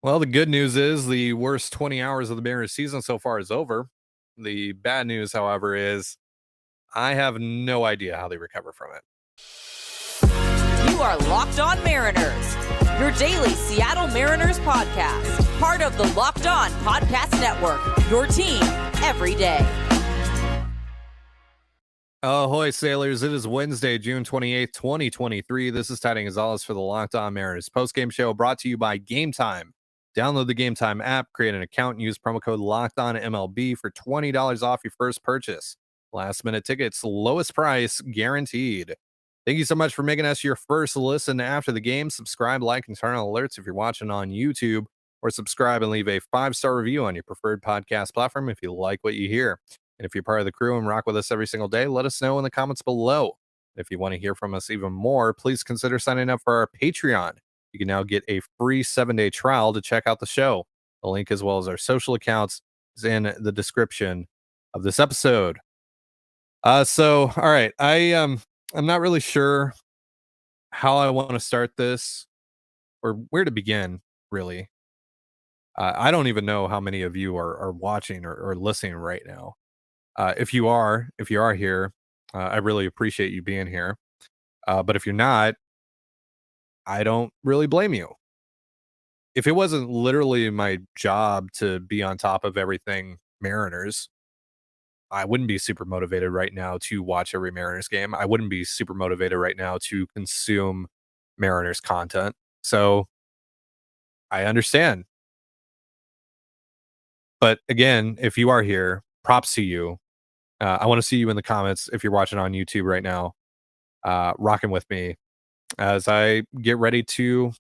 Well, the good news is the worst 20 hours of the Mariners season so far is over. The bad news, however, is I have no idea how they recover from it. You are Locked On Mariners, your daily Seattle Mariners podcast, part of the Locked On Podcast Network, your team every day. Ahoy, sailors. It is Wednesday, June 28th, 2023. This is Trident Gonzalez for the Locked On Mariners post-game show brought to you by Gametime. Download the Gametime app, create an account, and use promo code LOCKEDONMLB for $20 off your first purchase. Last-minute tickets, lowest price, guaranteed. Thank you so much for making us your first listen after the game. Subscribe, like, and turn on alerts if you're watching on YouTube, or subscribe and leave a 5-star review on your preferred podcast platform if you like what you hear. And if you're part of the crew and rock with us every single day, let us know in the comments below. If you want to hear from us even more, please consider signing up for our Patreon. You can now get a free 7-day trial to check out the show. The link, as well as our social accounts, is in the description of this episode. All right, I'm not really sure how I want to start this or where to begin, really. I don't even know how many of you are watching or listening right now. If you are here, I really appreciate you being here. But if you're not, I don't really blame you. If it wasn't literally my job to be on top of everything Mariners, I wouldn't be super motivated right now to watch every Mariners game. I wouldn't be super motivated right now to consume Mariners content. So I understand. But again, if you are here, props to you. I want to see you in the comments if you're watching on YouTube right now, rocking with me as I get ready to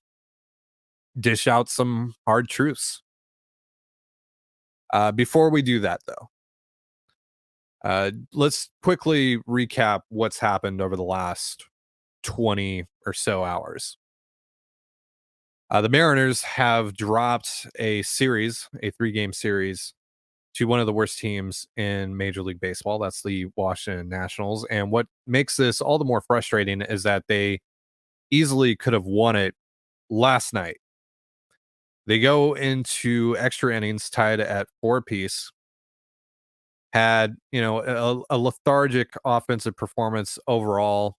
dish out some hard truths. Before we do that, though, let's quickly recap what's happened over the last 20 or so hours. The Mariners have dropped a 3-game series to one of the worst teams in Major League Baseball. That's the Washington Nationals. And what makes this all the more frustrating is that they easily could have won it last night. They go into extra innings tied at 4 apiece. Had, a lethargic offensive performance overall,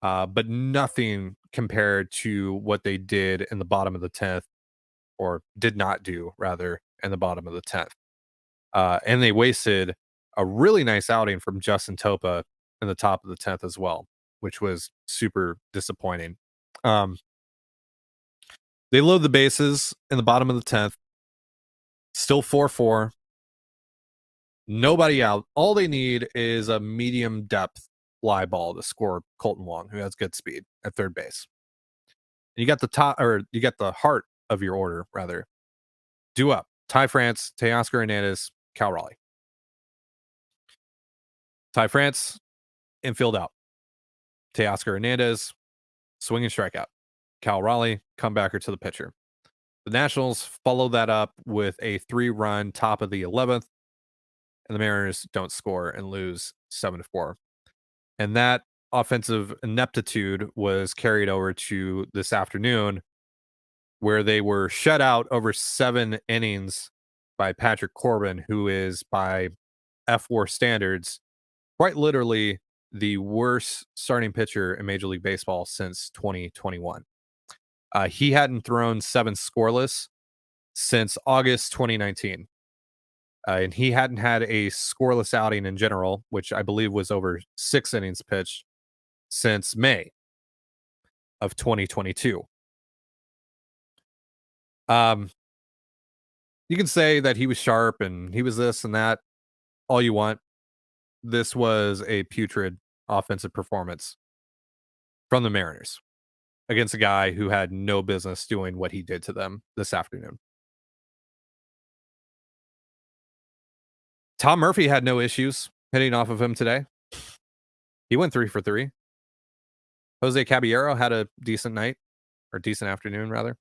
but nothing compared to what they did in the bottom of the 10th, or did not do, rather, in the bottom of the 10th. And they wasted a really nice outing from Justin Topa in the top of the 10th as well, which was super disappointing. They load the bases in the bottom of the 10th, still 4-4. Nobody out. All they need is a medium depth fly ball to score Colton Wong, who has good speed at third base. And you got the heart of your order, rather. Due up. Ty France, Teoscar Hernandez, Cal Raleigh. Ty France, infield out. Teoscar Hernandez, swing and strikeout. Cal Raleigh, comebacker to the pitcher. The Nationals follow that up with a 3-run top of the 11th, and the Mariners don't score and lose 7-4. And that offensive ineptitude was carried over to this afternoon, where they were shut out over 7 innings by Patrick Corbin, who is, by F4 standards, quite literally the worst starting pitcher in Major League Baseball since 2021. He hadn't thrown 7 scoreless since August 2019. And he hadn't had a scoreless outing in general, which I believe was over 6 innings pitched, since May of 2022. You can say that he was sharp and he was this and that all you want. This was a putrid offensive performance from the Mariners against a guy who had no business doing what he did to them this afternoon. Tom Murphy had no issues hitting off of him today. He went 3 for 3. Jose Caballero had a decent night, or decent afternoon, rather.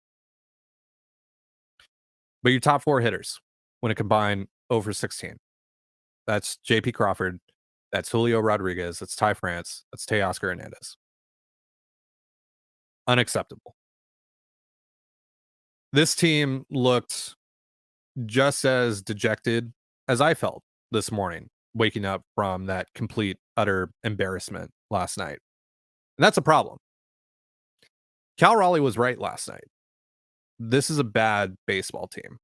But your top 4 hitters, when it combined, over 16. That's J.P. Crawford. That's Julio Rodriguez. That's Ty France. That's Teoscar Hernandez. Unacceptable. This team looked just as dejected as I felt this morning, waking up from that complete, utter embarrassment last night. And that's a problem. Cal Raleigh was right last night. This is a bad baseball team.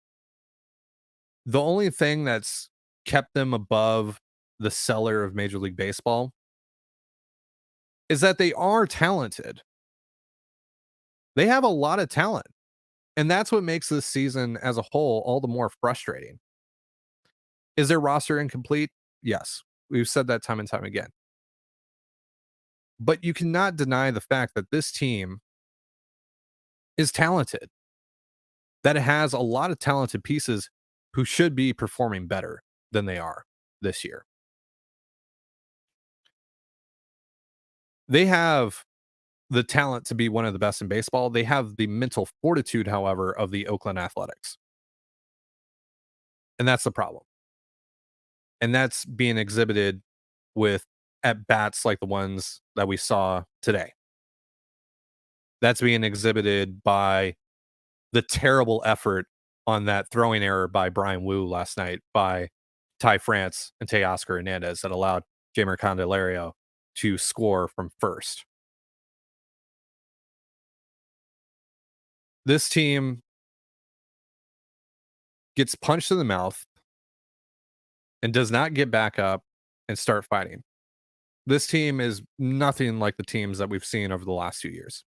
The only thing that's kept them above the cellar of Major League Baseball is that they are talented. They have a lot of talent. And that's what makes this season as a whole all the more frustrating. Is their roster incomplete? Yes. We've said that time and time again. But you cannot deny the fact that this team is talented, that it has a lot of talented pieces who should be performing better than they are this year. They have the talent to be one of the best in baseball. They have the mental fortitude, however, of the Oakland Athletics. And that's the problem. And that's being exhibited with at bats like the ones that we saw today. That's being exhibited by the terrible effort on that throwing error by Brian Wu last night by Ty France and Teoscar Hernandez that allowed Jamer Candelario to score from first. This team gets punched in the mouth and does not get back up and start fighting. This team is nothing like the teams that we've seen over the last 2 years.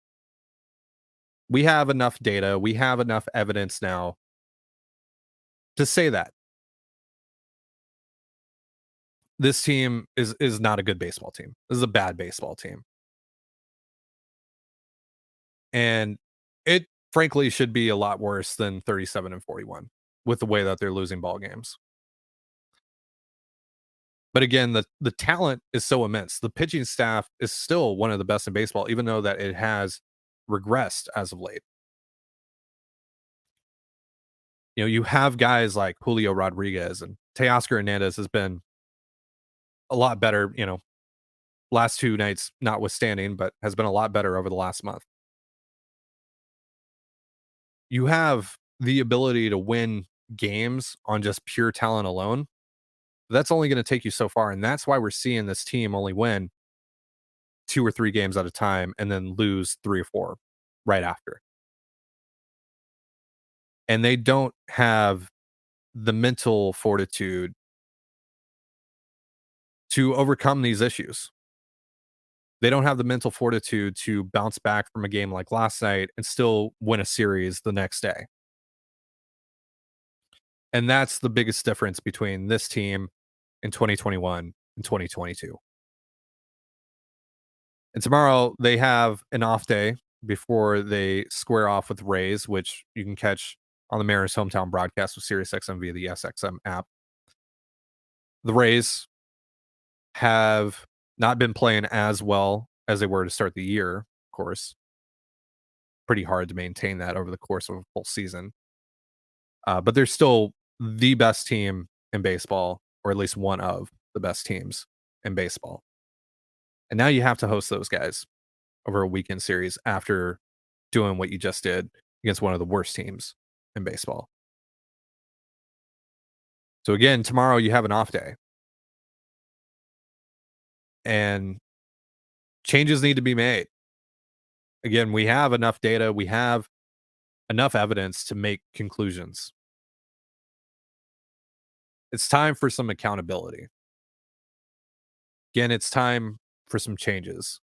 We have enough data, we have enough evidence now to say that. This team is not a good baseball team. This is a bad baseball team. And it frankly should be a lot worse than 37-41 with the way that they're losing ball games. But again, the talent is so immense. The pitching staff is still one of the best in baseball, even though that it has regressed as of late. You know, you have guys like Julio Rodriguez and Teoscar Hernandez has been a lot better, you know, last 2 nights notwithstanding, but has been a lot better over the last month. You have the ability to win games on just pure talent alone. That's only going to take you so far. And that's why we're seeing this team only win 2 or 3 games at a time and then lose 3 or 4 right after. And they don't have the mental fortitude to overcome these issues. They don't have the mental fortitude to bounce back from a game like last night and still win a series the next day. And that's the biggest difference between this team in 2021 and 2022. And tomorrow they have an off day before they square off with Rays, which you can catch on the Mariners hometown broadcast with SiriusXM via the SXM app. The Rays have not been playing as well as they were to start the year, of course. Pretty hard to maintain that over the course of a full season. But they're still the best team in baseball, or at least one of the best teams in baseball. And now you have to host those guys over a weekend series after doing what you just did against one of the worst teams in baseball. So again, tomorrow you have an off day. And changes need to be made. Again, we have enough data, we have enough evidence to make conclusions. It's time for some accountability. Again, it's time for some changes.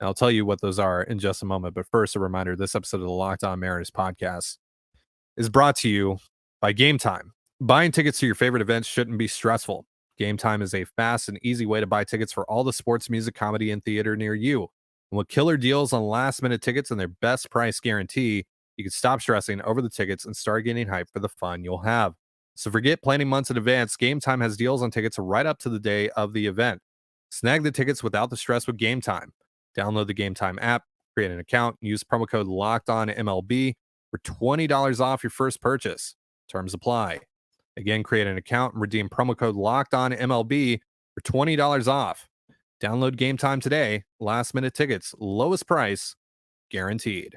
And I'll tell you what those are in just a moment. But first, a reminder, this episode of the Locked On Mariners podcast is brought to you by Gametime. Buying tickets to your favorite events shouldn't be stressful. Gametime is a fast and easy way to buy tickets for all the sports, music, comedy, and theater near you. And with killer deals on last-minute tickets and their best price guarantee, you can stop stressing over the tickets and start getting hyped for the fun you'll have. So forget planning months in advance. Gametime has deals on tickets right up to the day of the event. Snag the tickets without the stress with Gametime. Download the Gametime app, create an account, and use promo code LOCKEDONMLB for $20 off your first purchase. Terms apply. Again, create an account and redeem promo code LOCKEDONMLB for $20 off. Download Gametime today. Last minute tickets, lowest price, guaranteed.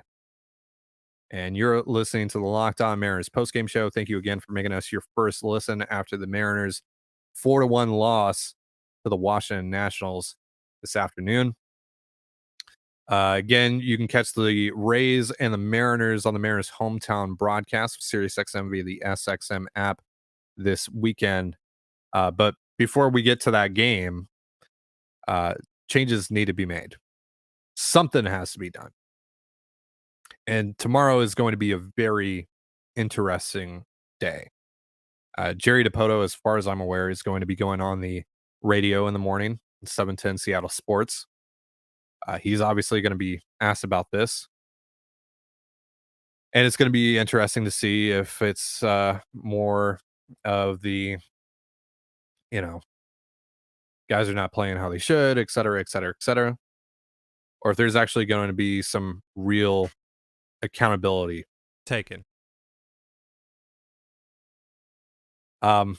and you're listening to the Locked On Mariners postgame show. Thank you again for making us your first listen after the Mariners 4-1 loss to the Washington Nationals this afternoon. Again, you can catch the Rays and the Mariners on the Mariners hometown broadcast of SiriusXM via the SXM app this weekend. But before we get to that game, changes need to be made. Something has to be done. And tomorrow is going to be a very interesting day. Jerry DiPoto, as far as I'm aware, is going to be going on the radio in the morning, 710 Seattle Sports. He's obviously going to be asked about this. And it's going to be interesting to see if it's more of the, guys are not playing how they should, et cetera, et cetera, et cetera. Or if there's actually going to be some real accountability taken. But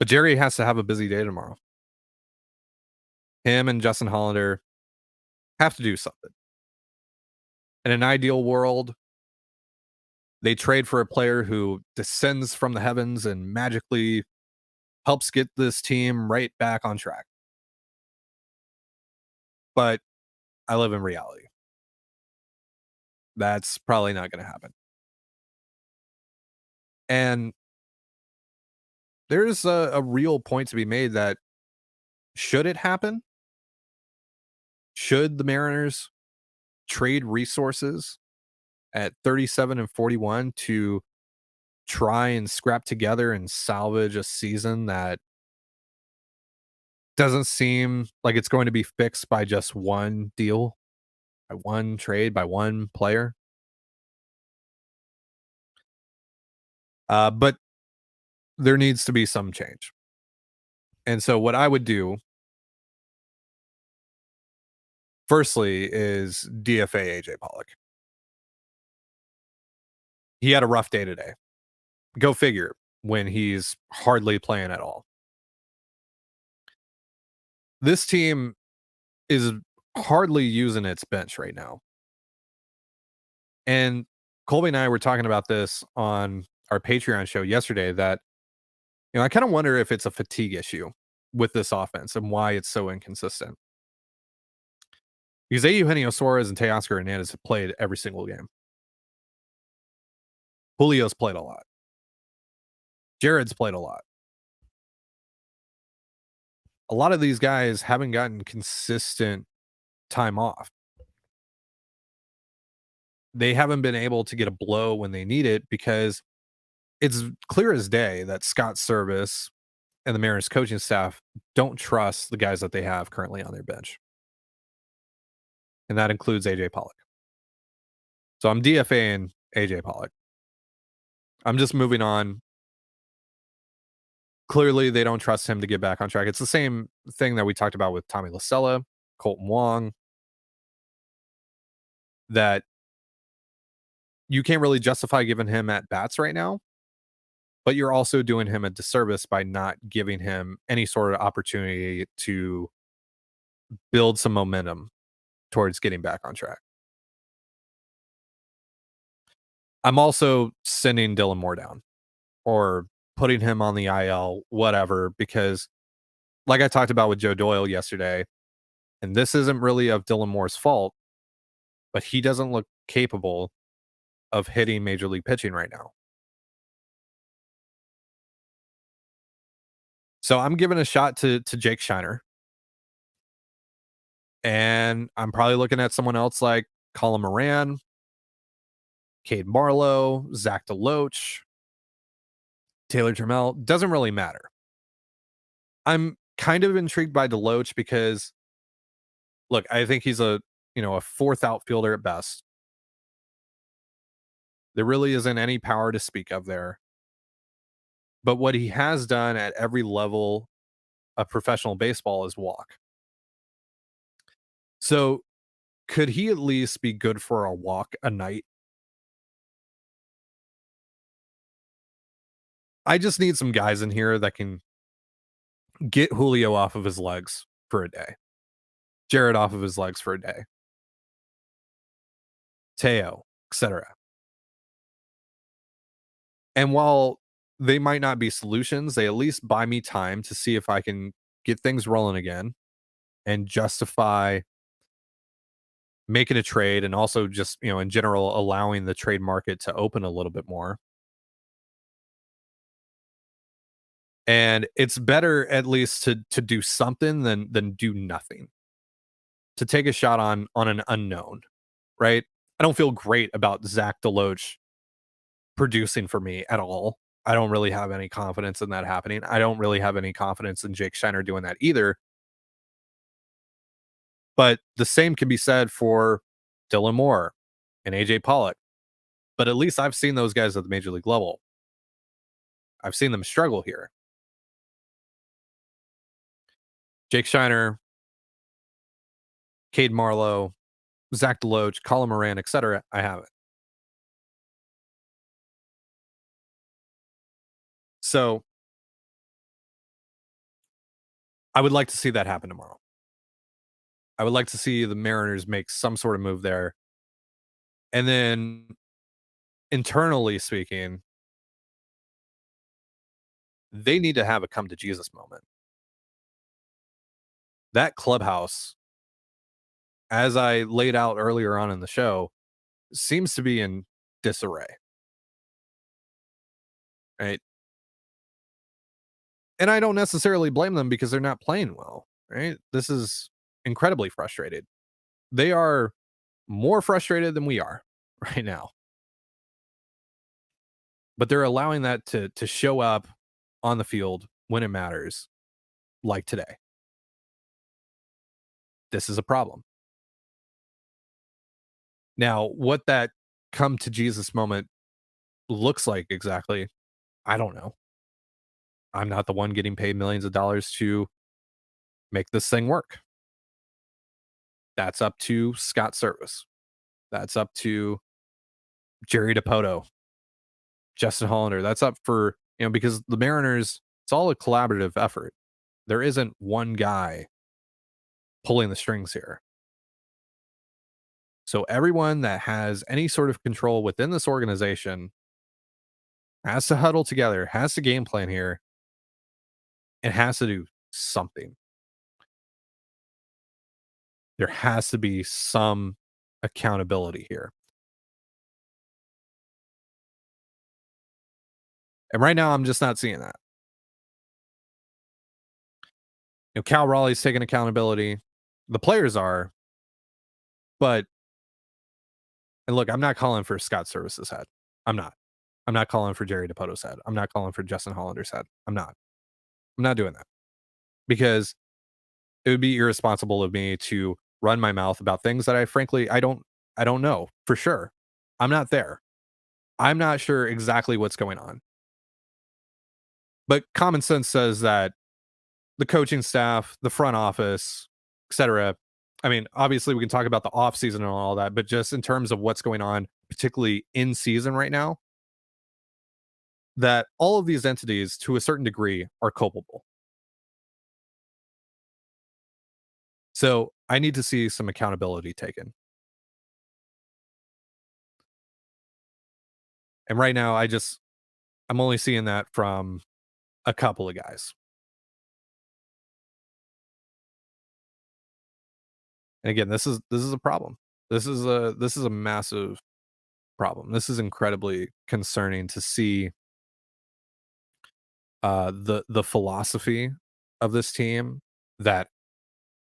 Jerry has to have a busy day tomorrow. Him and Justin Hollander have to do something. In an ideal world, they trade for a player who descends from the heavens and magically helps get this team right back on track. But I live in reality. That's probably not going to happen. And there's a real point to be made that should it happen, should the Mariners trade resources at 37 and 41 to try and scrap together and salvage a season that doesn't seem like it's going to be fixed by just one deal, by one trade, by one player? But there needs to be some change. And so what I would do firstly is DFA AJ Pollock. He had a rough day today. Go figure, when he's hardly playing at all. This team is hardly using its bench right now. And Colby and I were talking about this on our Patreon show yesterday that, I kind of wonder if it's a fatigue issue with this offense and why it's so inconsistent. Because Eugenio Suarez and Teoscar Hernandez have played every single game. Julio's played a lot. Jared's played a lot. A lot of these guys haven't gotten consistent time off. They haven't been able to get a blow when they need it because it's clear as day that Scott Service and the Mariners coaching staff don't trust the guys that they have currently on their bench. And that includes AJ Pollock. So I'm DFAing AJ Pollock. I'm just moving on. Clearly, they don't trust him to get back on track. It's the same thing that we talked about with Tommy Lasella, Colton Wong, that you can't really justify giving him at bats right now, but you're also doing him a disservice by not giving him any sort of opportunity to build some momentum towards getting back on track. I'm also sending Dylan Moore down or putting him on the IL, whatever, because like I talked about with Joe Doyle yesterday, and this isn't really of Dylan Moore's fault, but he doesn't look capable of hitting major league pitching right now. So I'm giving a shot to Jake Shiner. And I'm probably looking at someone else like Colin Moran, Cade Marlowe, Zach DeLoach, Taylor Trammell. Doesn't really matter. I'm kind of intrigued by DeLoach because, look, I think he's a fourth outfielder at best. There really isn't any power to speak of there. But what he has done at every level of professional baseball is walk. So could he at least be good for a walk a night? I just need some guys in here that can get Julio off of his legs for a day. Jared off of his legs for a day. Teo, etc. And while they might not be solutions, they at least buy me time to see if I can get things rolling again and justify making a trade, and also just, in general, allowing the trade market to open a little bit more. And it's better at least to do something than do nothing. To take a shot on an unknown, right? I don't feel great about Zach Deloach producing for me at all. I don't really have any confidence in that happening. I don't really have any confidence in Jake Shiner doing that either. But the same can be said for Dylan Moore and AJ Pollock. But at least I've seen those guys at the major league level. I've seen them struggle here. Jake Shiner, Cade Marlowe, Zach Deloach, Colin Moran, etc. I haven't. So I would like to see that happen tomorrow. I would like to see the Mariners make some sort of move there. And then internally speaking, they need to have a come to Jesus moment. That clubhouse, as I laid out earlier on in the show, seems to be in disarray. Right. And I don't necessarily blame them because they're not playing well. Right. This is incredibly frustrated. They are more frustrated than we are right now. But they're allowing that to show up on the field when it matters, like today. This is a problem. Now, what that come to Jesus moment looks like exactly, I don't know. I'm not the one getting paid millions of dollars to make this thing work. That's up to Scott Service. That's up to Jerry DePoto, Justin Hollander. That's up for, because the Mariners, it's all a collaborative effort. There isn't one guy pulling the strings here. So everyone that has any sort of control within this organization has to huddle together, has to game plan here, and has to do something. There has to be some accountability here. And right now, I'm just not seeing that. Cal Raleigh's taking accountability. The players are. But, and look, I'm not calling for Scott Service's head. I'm not. I'm not calling for Jerry DePoto's head. I'm not calling for Justin Hollander's head. I'm not doing that. Because it would be irresponsible of me to run my mouth about things that I don't know for sure. I'm not there. I'm not sure exactly what's going on. But common sense says that the coaching staff, the front office, etc. I mean, obviously we can talk about the off season and all that, but just in terms of what's going on, particularly in season right now, that all of these entities to a certain degree are culpable. So I need to see some accountability taken. And right now I'm only seeing that from a couple of guys. And again, this is a problem. This is a massive problem. This is incredibly concerning to see the philosophy of this team that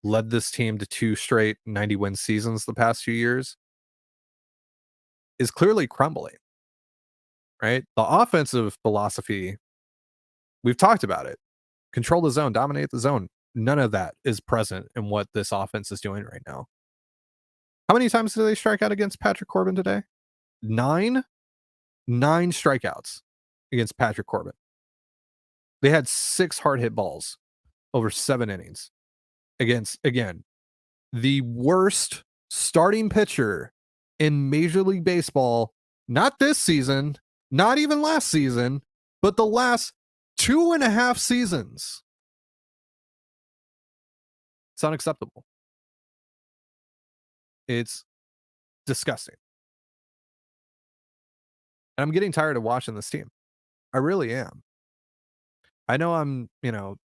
led this team to 2 straight 90-win seasons the past few years is clearly crumbling. Right? The offensive philosophy, we've talked about it. Control the zone, dominate the zone. None of that is present in what this offense is doing right now. How many times did they strike out against Patrick Corbin today? 9? 9 strikeouts against Patrick Corbin. They had 6 hard hit balls over 7 innings against, again, the worst starting pitcher in Major League Baseball, not this season, not even last season, but the last 2.5 seasons. It's unacceptable. It's disgusting. And I'm getting tired of watching this team. I really am. I know I'm,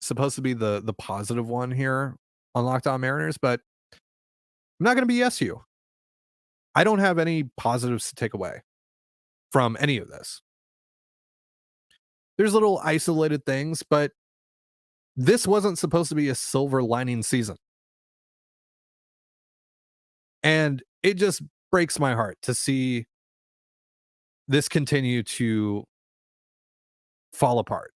supposed to be the positive one here on Locked On Mariners, but I'm not going to BS you. I don't have any positives to take away from any of this. There's little isolated things, but this wasn't supposed to be a silver lining season. And it just breaks my heart to see this continue to fall apart.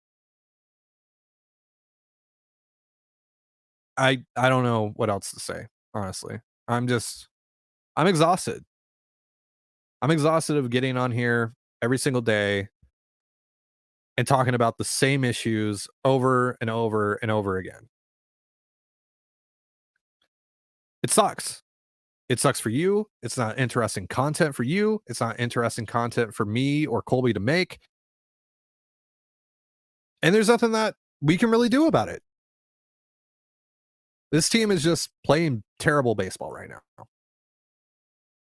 I don't know what else to say, honestly. I'm exhausted. I'm exhausted of getting on here every single day and talking about the same issues over and over and over again. It sucks. It sucks for you. It's not interesting content for you. It's not interesting content for me or Colby to make. And there's nothing that we can really do about it. This team is just playing terrible baseball right now.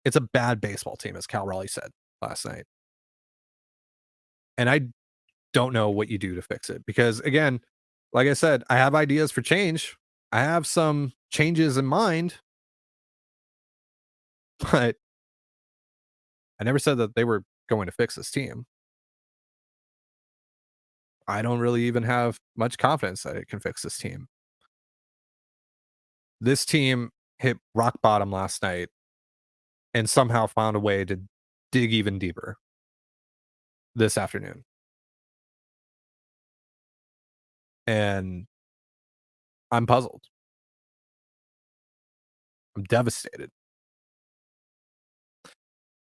It's a bad baseball team, as Cal Raleigh said last night. And I don't know what you do to fix it because, again, like I said, I have ideas for change. I have some changes in mind, but I never said that they were going to fix this team. I don't really even have much confidence that it can fix this team. This team hit rock bottom last night and somehow found a way to dig even deeper this afternoon. And I'm puzzled. I'm devastated.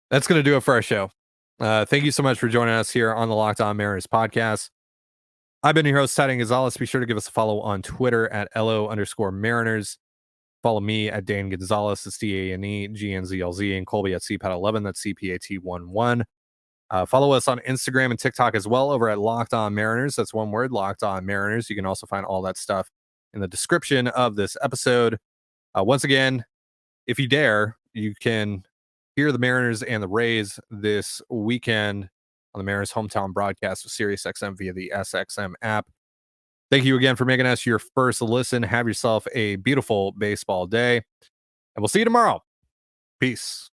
That's going to do it for our show. Thank you so much for joining us here on the Locked On Mariners podcast. I've been your host, Trident Gonzalez. Be sure to give us a follow on Twitter at LO_Mariners. Follow me at Dan Gonzalez, that's DANEGNZLZ, and Colby at CPAT11, that's CPAT11. Follow us on Instagram and TikTok as well over at Locked On Mariners. That's one word, Locked On Mariners. You can also find all that stuff in the description of this episode. Once again, if you dare, you can hear the Mariners and the Rays this weekend on the Mariners hometown broadcast with SiriusXM via the SXM app. Thank you again for making us your first listen. Have yourself a beautiful baseball day, and we'll see you tomorrow. Peace.